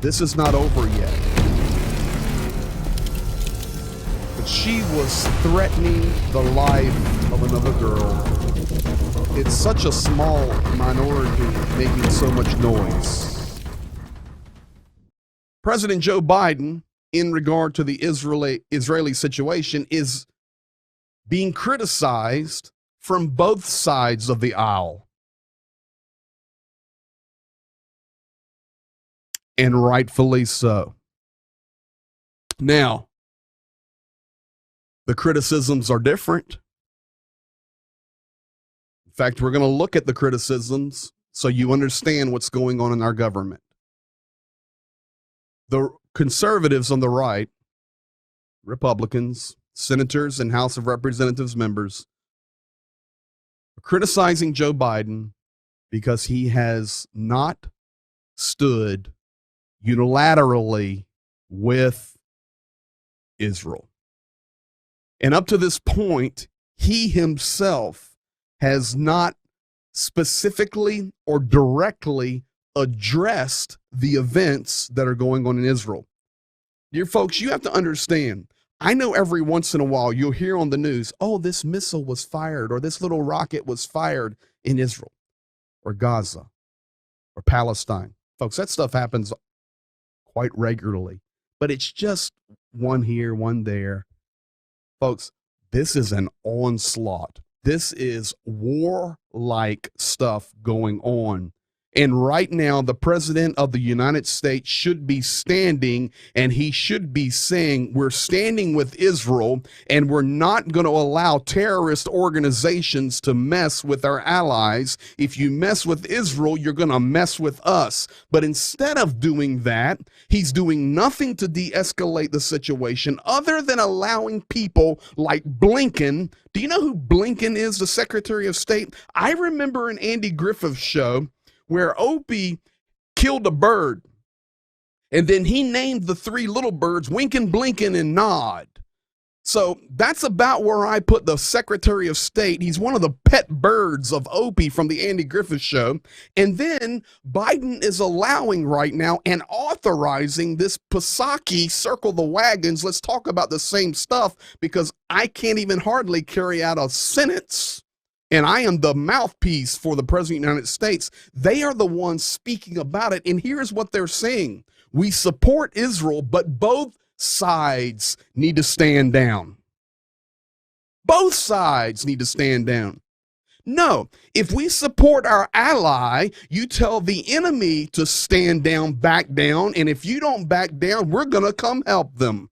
This is not over yet. But she was threatening the life of another girl. It's such a small minority making so much noise. President Joe Biden, in regard to the Israeli situation, is being criticized from both sides of the aisle. And rightfully so. Now, the criticisms are different. In fact, we're going to look at the criticisms so you understand what's going on in our government. The conservatives on the right, Republicans, senators, and House of Representatives members, are criticizing Joe Biden because he has not stood unilaterally with Israel. And up to this point, he himself has not specifically or directly addressed the events that are going on in Israel. Dear folks, you have to understand, I know every once in a while you'll hear on the news, oh, this missile was fired or this little rocket was fired in Israel or Gaza or Palestine. Folks, that stuff happens quite regularly, but it's just one here, one there. Folks, this is an onslaught. This is war-like stuff going on. And right now, the president of the United States should be standing, and he should be saying, we're standing with Israel, and we're not going to allow terrorist organizations to mess with our allies. If you mess with Israel, you're going to mess with us. But instead of doing that, he's doing nothing to de-escalate the situation other than allowing people like Blinken. Do you know who Blinken is, the Secretary of State? I remember an Andy Griffith show where Opie killed a bird, and then he named the three little birds Winkin', Blinkin', and Nod. So that's about where I put the Secretary of State. He's one of the pet birds of Opie from the Andy Griffith Show. And then Biden is allowing right now and authorizing this Psaki circle the wagons. Let's talk about the same stuff, because I can't even hardly carry out a sentence. And I am the mouthpiece for the President of the United States. They are the ones speaking about it. And here's what they're saying. We support Israel, but both sides need to stand down. Both sides need to stand down. No, if we support our ally, you tell the enemy to stand down, back down. And if you don't back down, we're going to come help them.